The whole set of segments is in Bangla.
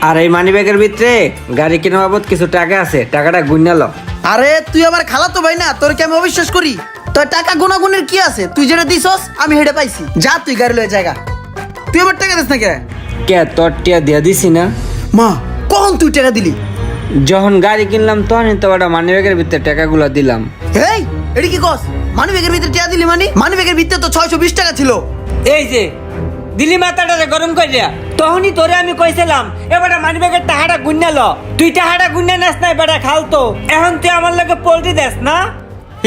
আর এই মানি ব্যাগের ভিতরে গাড়ি কেনা বাবদ কিছু টাকা আছে, টাকাটা গুণাল। আরে তুই আমার খালাতো ভাই না, তোর কি আমি অবিশ্বাস করি? তোর টাকা গুনাগুনের কি আছে? তুই যেটা দিছস আমি হেডে পাইছি। যা তুই গাড়ি লয়ে জায়গা। তুই আমার টাকা দিস না কে? কে তোর টিয়া দিয়া দিছি না? মা কখন তুই টাকা দিলি? যখন গাড়ি কিনলাম তখনই তো ওটা মানি ব্যাগের ভিতরে টাকাগুলো দিলাম। এই এডি কি কস? মানি ব্যাগের ভিতরে টাকা দিলি মানে? মানি ব্যাগের ভিতরে তো 620 টাকা ছিল। এই যে দিলি মাথাটা গরম করিয়া তখনই তোরে আমি কইছিলাম এবারে মানি ব্যাগের টাকাটা গুণাল। তুই টাকাটা গুণা নেস না, এবারে খাল তো। এখন তুই আমার লগে পোল্ট্রি দেস না।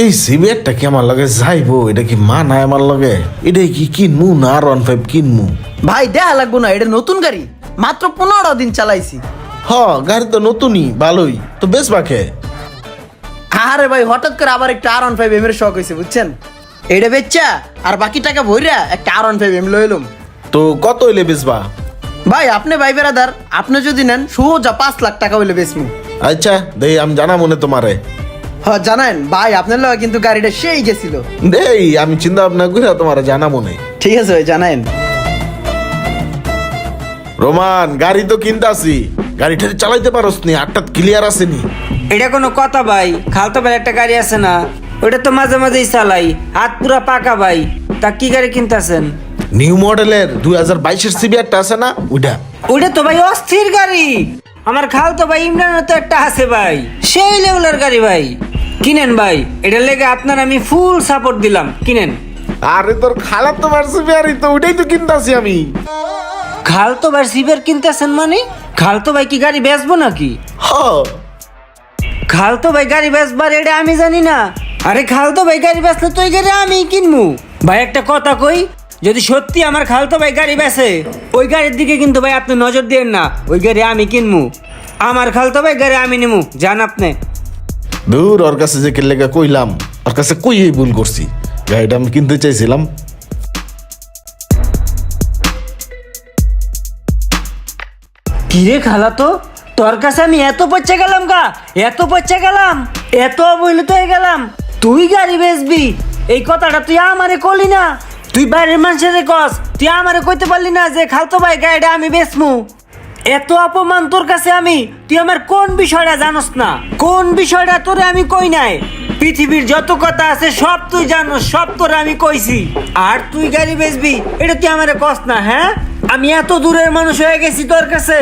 এই সিবিআরটা কি আমার লগে যাইবো? এটা কি মানায় আমার লগে? এটা কি কিনমু না R15 কিনমু? ভাই দেখা লাগবো না, এটা নতুন গাড়ি, মাত্র 15 দিন চালাইছি। হ, গাড়ি তো নতুনই, ভালোই তো। বেশ বাকে আরে ভাই হঠাৎ করে আবার একটা R15 এর শখ হয়েছে বুঝছেন। এটা বেচা আর বাকি টাকা ভইরা একটা R15 লইলাম। তো কত হইলে বেচবা? ভাই আপনি ভাই বেরাদার, আপনি যদি নেন সোজা 5 লাখ টাকা হইলে বেচমু। আচ্ছা দেই, আমি জানা মনে তোমারে। হ্যাঁ জানেন ভাই, আপনার লগে কিন্তু গাড়িটা সেই গেছিল। দেই, আমি চিন্তা ভাবনা করে তোমারে জানা মনে। ঠিক আছে ভাই জানেন। রোমান, গাড়ি তো কিনতাছি, গাড়িটা চালাইতে পারোস নি? আটটা ক্লিয়ার আসেনি? এটা কোনো কথা ভাই? খালতো ভাই একটা গাড়ি আছে না, ওটা তো মাঝে মাঝেই চালাই, হাত পুরা পাকা ভাই। তা কি গাড়ি কিনতেছেন? নিউ মডেলের 2022-এর সিবিআরটা আছে না, ওইটা। ওটা তো ভাই অস্থির গাড়ি। আমার খালতো ভাই ইমরানের তো একটা আছে ভাই, সেই লেভেলের গাড়ি ভাই। কিনেন ভাই, এটা লেগে আপনার আমি ফুল সাপোর্ট দিলাম, কিনেন। আরে তোর খালার তোমার সিবিআরই তো, ওইটাই তো কিনতাছি আমি। খালতো ভাই সিবের কিনতেছেন মানে? খালতো ভাই কি গাড়ি বেচবো নাকি? হ, খালতো ভাই গাড়ি বেচবার এটা আমি জানি না। আরে খালতো ভাই গাড়ি বেচলে তো ওই গাড়ি আমি কিনবো। ভাই একটা কথা কই, যদি সত্যি আমার খালতো ভাই গাড়ি বেচে, ওই গাড়ির দিকে কিন্তু ভাই আপনি নজর দিয়েন না। ওই গাড়ি আমি কিনবো, আমার খালতো ভাই গাড়ি আমি নিমু, জান আপনি। দূর, ওর কাছে যে কেলেগা কইলাম, ওর কাছে কইই ভুল করছি। গাড়িটা আমি কিনতে চাইছিলাম। কিরে খালাতো, তোর কাছে আমি এত পয়সা গেলাম গা, এত পয়সা গেলাম, এত অবহেলিত হয়ে গেলাম, তুই গাড়ি বেচবি? এই কথাটা তুই আমারে কলি না, তুই বাইরের মানুষের কস, তুই আমারে কইতে পারলি না যে খালতো ভাই গাড়িটা আমি বেচমু? এত অপমান তোর কাছে আমি, তুই আমার কোন বিষয়টা জানোস না? কোন বিষয়টা তোরে আমি কই নাই? পৃথিবীর যত কথা আছে সব তুই জানোস, সব তোরে আমি কইছি। আর তুই গাড়ি বেচবি এটা তুই আমারে কস না? হ্যাঁ, আমি এত দূরের মানুষ হয়ে গেছি তোর কাছে?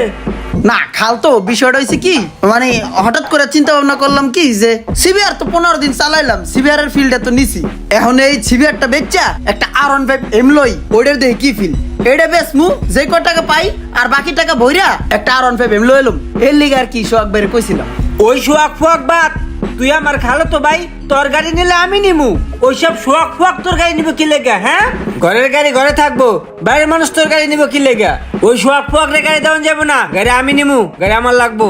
না খালতো, বিষয়টা হয়েছে কি, মানে হঠাৎ করে চিন্তা ভাবনা করলাম কি যে সিবিআর তো 15 দিন চালাইলাম, সিবিআর এর ফিল্ডে তো নিছি। এখন এই সিবিআরটা বেচা একটা R15 লই, ওইটার দেখে কি ফিল, এটা বেচমু, যে কয় টাকা পাই আর বাকি টাকা ভইরা একটা R15 লইলাম। এর লিগে আর কি শখ বের কইছিলাম। ওই শোয়াক ফোয়াক বাদ, তুই আমার খালাতো ভাই, তোর গাড়ি নিলে আমি নিমু। ওইসব শোয়াক ফোয়াক তোর গাড়ি নিব কি লেগা? হ্যাঁ, ঘরের গাড়ি ঘরে থাকবো, বাইরের মানুষ তোর গাড়ি নিব কি লেগা? ওই শোয়াক ফোয়াক রে গাড়ি দেওয়া যাবো না, গাড়ি আমি নিমু, গাড়ি আমার লাগবো।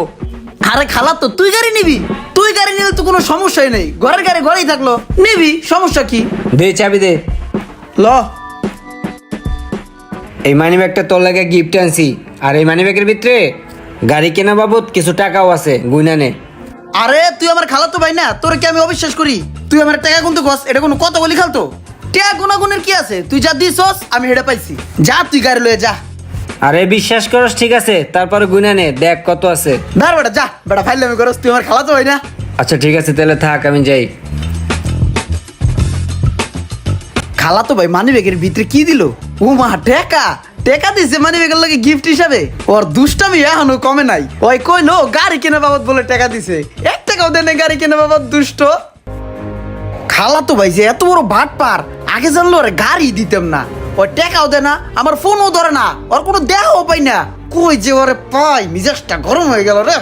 আরে খালাতো, তুই গাড়ি নিবি? তুই গাড়ি নিলে তো কোনো সমস্যাই নেই, ঘরের গাড়ি ঘরেই থাকলো, নিবি, সমস্যা কি? দে চাবি দে। ল এই মানি ব্যাগটা তোর লাগে গিফট আনছি, আর এই মানি ব্যাগের ভিতরে গাড়ি কেনা বাবদ কিছু টাকাও আছে, গুইনা নে। আরে তুই আমার খালাতো ভাই না, তোর কি আমি অবিশ্বাস করি? তুই আমার টাকা গুনতে গস, এটা কোনো কথা বলি খালতো? টাকা গুনাগুনের কি আছে? তুই যা দিছস আমি হেডে পাইছি। যা তুই গাড়ি লয়ে যা। আরে বিশ্বাস করস ঠিক আছে, তারপরে গুইনা নে, দেখ কত আছে। ধর বেটা, যা বেটা, ফাইলামি করস, তুই আমার খালাতো ভাই না। আচ্ছা ঠিক আছে, তাহলে থাক, আমি যাই। খালাতো ভাই মানি ব্যাগের ভিতরে কি দিল? ও মা, টাকা টাকা দিছে মানি ব্যাগের লাগে গিফট হিসাবে। ওর দুষ্টামি এখনো কমে নাই। ওই কইলো গাড়ি কেনা বাবদ বলে টাকা দিছে, 1 টাকাও দেনে গাড়ি কেনা বাবদ, দুষ্ট। খালাতো ভাই যে এত বড় বাটপার, আগে জানলো ওরে গাড়ি দিতাম না। ওই টাকাও দেয় না, আমার ফোনও ধরে না, ওর কোনো দেখাও পাই না। কই যে ওরে পাই, মিজাজটা গরম হয়ে গেল রে।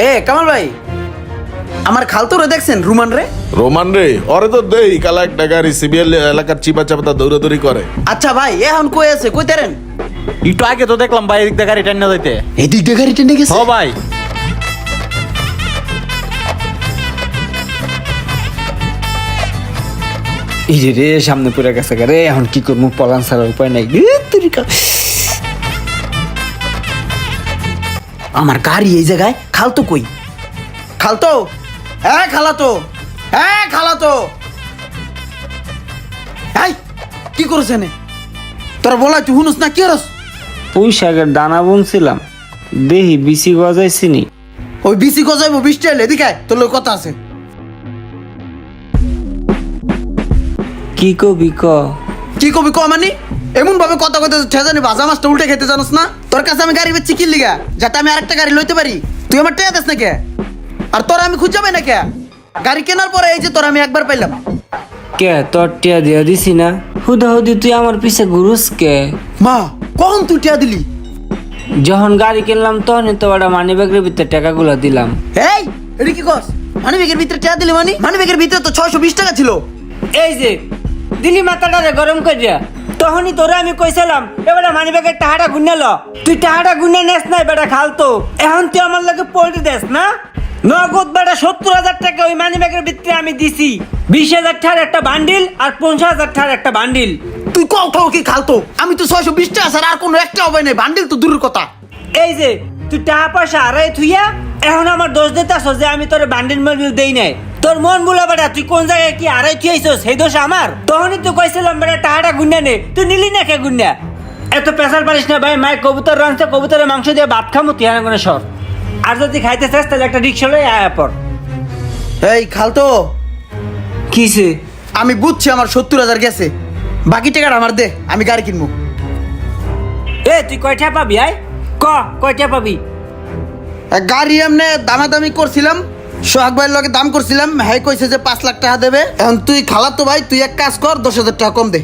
এ কামাল ভাই, আমার খালতো রে দেখছেন, রুমান রে? রোমান রে, ওরে তো দেই কালা একটা গাড়ি সিবিআর এলাকার চিপা চাপাতা দৌড়াদৌড়ি করে। আচ্ছা ভাই, এখন কই আছে, কই তারেন? একটু আগে তো দেখলাম ভাই, এদিক দিয়ে গাড়ি টান্না যাইতে। এদিক দিয়ে গাড়ি টেনে গেছে? ও ভাই, এই রে সামনে পড়ে গেছে রে, এখন কি করবো, পলান ছাড়ার উপায় নাই। আমার গাড়ি এই জায়গায়, খালতো কই? খালতো, হ্যাঁ খালাতো, হ্যাঁ খালাতো। এই কি করেছে নে? তোরা বলা তুই শুনুস না, কি করস? পুঁই শাকের দানা বুনছিলাম, দেহি বিসি গজাইছিনি। ওই বিসি গজাইবো, বৃষ্টি এলে এদিকে আয়, তোর লোক কথা আছে। কি কবি ক? কি কবি ক মানে? এমন ভাবে কথা কইতে ঠেজানি ভাজা মাছটা উল্টে খেতে জানোস না? তোর কাছে আমি গাড়ি বেচছি কি লিগা? যাতে আমি আরেকটা গাড়ি লইতে পারি। তুই আমার টেয়া দেস না কে? আর তোরা আমি খুঁজে পাই না কে? গাড়ি কেনার পরে এই যে তোরা আমি একবার পাইলাম। কে তোর টিয়া দিয়া দিছি না? হুদাহুদি তুই আমার পিছে ঘুরুস কে? মা কখন তুই টিয়া দিলি? যখন গাড়ি কিনলাম তখনই তো ওটা মানি ব্যাগের ভিতরে টাকাগুলো দিলাম। এই এটা কি কস? মানি ব্যাগের ভিতরে টিয়া দিলি মানে? মানি ব্যাগের ভিতরে তো 620 টাকা ছিল। এই যে দিলি মাথাটারে গরম করিয়া, তখনই তোরে আমি কইছিলাম এবারে মানি ব্যাগের টাকাটা গুনে ল। তুই টাকাটা গুনে নেস নাই বেটা খালতো। এখন তুই আমার লগে পল্টি দেস না? নগদ বেটা 70,000 টাকা ওই মানি ব্যাগের ভিতরে আমি দিছি। 20,000 টাকার একটা বান্ডিল আর 50,000 টাকার একটা বান্ডিল। তুই কও কি খালতো? আমি তো 620 টাকা ছাড়া আর কোনো একটা হবে না, বান্ডিল তো দূরের কথা। এই যে তুই টাকা পয়সা আড়াই থুইয়া এখন আমার দোষ দিতেছ যে আমি তোর বান্ডিল মান্ডিল দেই নাই। তোর মন বলা বেটা, তুই কোন জায়গায় কি আড়াই থুইছিস সেই দোষ আমার? তখনই তো কইছিলাম বেটা টাকাটা গুন্না নে, তুই নিলি না কে গুন্না? এত পেশাল পারিস না ভাই। মায়ের কবুতর রাঁধছে, কবুতরের মাংস দিয়ে ভাত খামু, তুই হারাঙ্গনে সর। আর যদি খাইতে চাস তাহলে একটা রিক্সা লই আয়া পর। এই খালতো, কিসে? আমি বুঝছি আমার 70,000 গেছে, বাকি টাকাটা আমার দে, আমি গাড়ি কিনবো। এ তুই কয়টা পাবি? আয় ক কয়টা পাবি? গাড়ি এমনি দামাদামি করছিলাম, সোহাগ ভাইয়ের লগে দাম করছিলাম, হ্যাঁ কইছে যে 5 লাখ টাকা দেবে। এখন তুই খালাতো ভাই, তুই এক কাজ কর, 10,000 টাকা কম দে।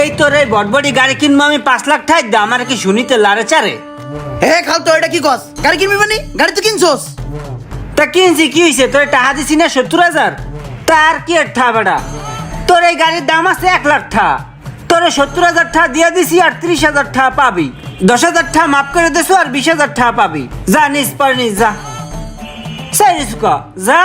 এই তোর এই বটবটি গাড়ি কিনবো আমি 5 লাখ ঠাই দা, আমার কি শুনিতে লারে চারে? হে খালতো, এটা কি কস? গাড়ি কিনবি মানে? গাড়ি তো কিনছস। তা কিনছি কি হয়েছে? তোর টাকা দিছি না 70,000, তার কি আর ঠা বেটা? তোর এই গাড়ির দাম আছে 1 লাখ টাকা, তোর 70,000 টাকা দিয়ে দিছি আর 30,000 টাকা পাবি। 10,000 টাকা মাফ করে দিছো আর 20,000 টাকা পাবি। যা নিস পার নিস, যা সাইরিস ক যা।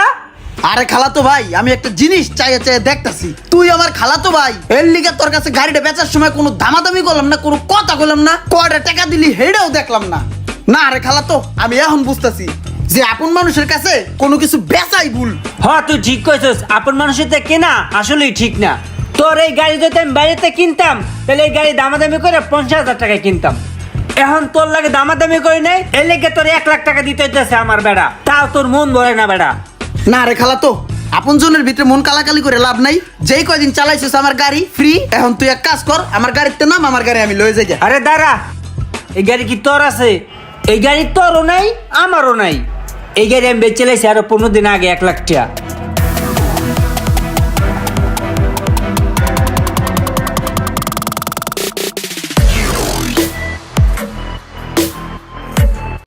আরে খালাতো ভাই, আমি একটা জিনিস চাইয়ে চাইয়ে দেখতাছি, তুই আমার খালাতো ভাই, এর লিগে তোর কাছে গাড়িটা বেচার সময় কোনো দামাদামি করলাম না, কোনো কথা বললাম না, কয়টা টাকা দিলি হেডেও দেখলাম না। না আরে খালাতো, আমি এখন বুঝতাছি যে আপন মানুষের কাছে কোনো কিছু বেচাই ভুল। হ তুই ঠিক কইছস, আপন মানুষের তে কেনা আসলেই ঠিক না। তোর এই গাড়ি যদি আমি বাইরেতে কিনতাম তাহলে এই গাড়ি দামাদামি করে 50,000 টাকায় কিনতাম। এখন তোর লাগে দামাদামি করে নেই, এর লেগে তোর 1 লাখ টাকা দিতে হইতেছে আমার বেড়া, তাও তোর মন ভরে না বেড়া। না রে খালাতো, আপন জনের ভিতরে মন কালাকালি করে লাভ নাই। যেই কয়দিন চালাইছিস আমার গাড়ি ফ্রি, এখন তুই এক কাজ কর, আমার গাড়িতে নাম, আমার গাড়ি আমি লয়ে যাই। আরে দাঁড়া, এই গাড়ি কি তোর আছে? এই গাড়ি তোরও নাই আমারও নাই। এই গাড়ি আমি বেচে লাইছি আরো 15 দিন আগে 1 লাখ টাকা।